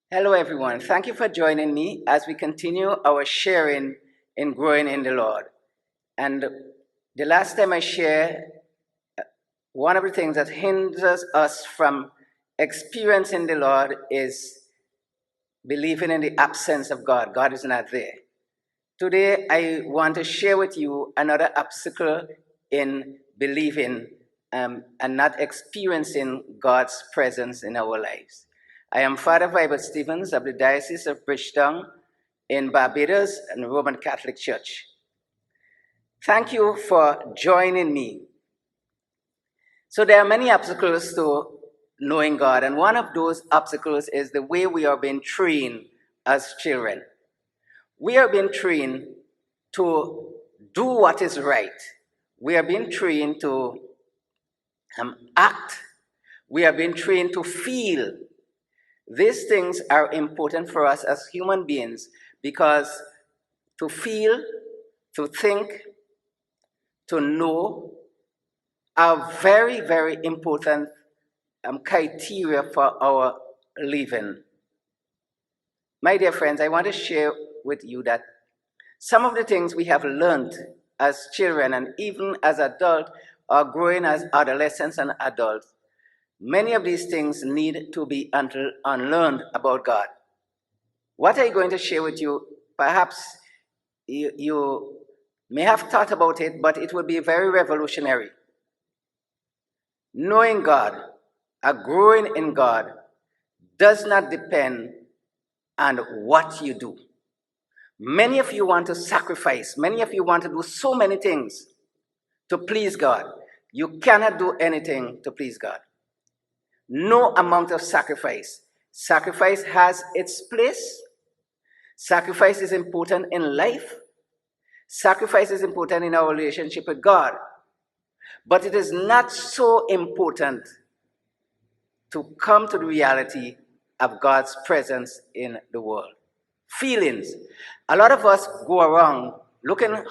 Hello, everyone. Thank you for joining me as we continue our sharing in growing in the Lord. And the last time I shared, one of the things that hinders us from experiencing the Lord is believing in the absence of God. God is not there. Today, I want to share with you another obstacle in believing and not experiencing God's presence in our lives. I am Father Vibert Stevens of the Diocese of Bridgetown in Barbados and Roman Catholic Church. Thank you for joining me. So there are many obstacles to knowing God, and one of those obstacles is the way we are being trained as children. We are being trained to do what is right. We are being trained to act. We are being trained to feel. These things are important for us as human beings because to feel, to think, to know are very, very important criteria for our living. My dear friends, I want to share with you that some of the things we have learned as children and even as adults or growing as adolescents and adults, many of these things need to be unlearned about God. What I'm going to share with you, perhaps you may have thought about it, but it will be very revolutionary. Knowing God, or growing in God, does not depend on what you do. Many of you want to sacrifice. Many of you want to do so many things to please God. You cannot do anything to please God. No amount of sacrifice. Sacrifice has its place. Sacrifice is important in life. Sacrifice is important in our relationship with God. But it is not so important to come to the reality of God's presence in the world. Feelings. A lot of us go around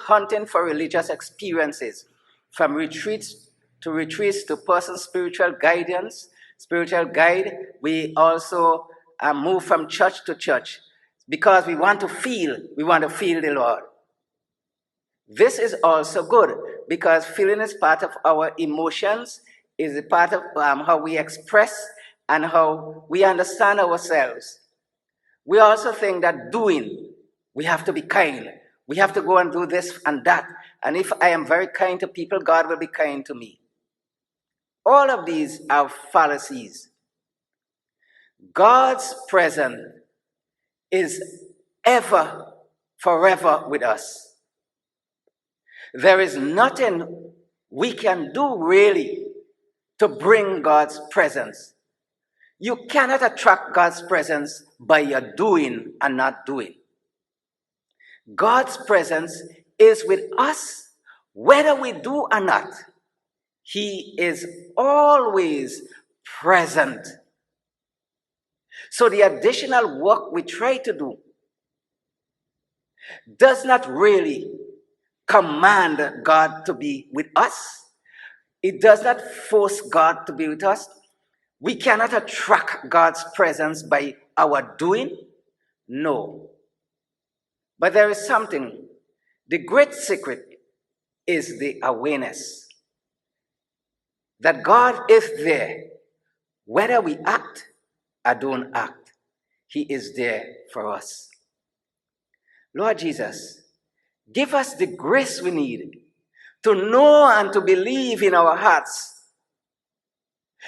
hunting for religious experiences, from retreats to personal spiritual guidance, spiritual guide. We also move from church to church because we want to feel the Lord. This is also good because feeling is part of our emotions, is a part of how we express and how we understand ourselves. We also think that doing, we have to be kind. We have to go and do this and that. And if I am very kind to people, God will be kind to me. All of these are fallacies. God's presence is ever, forever with us. There is nothing we can do really to bring God's presence. You cannot attract God's presence by your doing and not doing. God's presence is with us whether we do or not. He is always present. So the additional work we try to do does not really command God to be with us. It does not force God to be with us. We cannot attract God's presence by our doing. No. But there is something. The great secret is the awareness that God is there. Whether we act or don't act, He is there for us. Lord Jesus, give us the grace we need to know and to believe in our hearts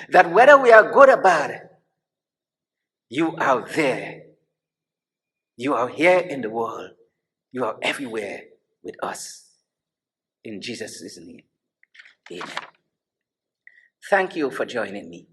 that whether we are good or bad, you are there. You are here in the world. You are everywhere with us. In Jesus' name, amen. Thank you for joining me.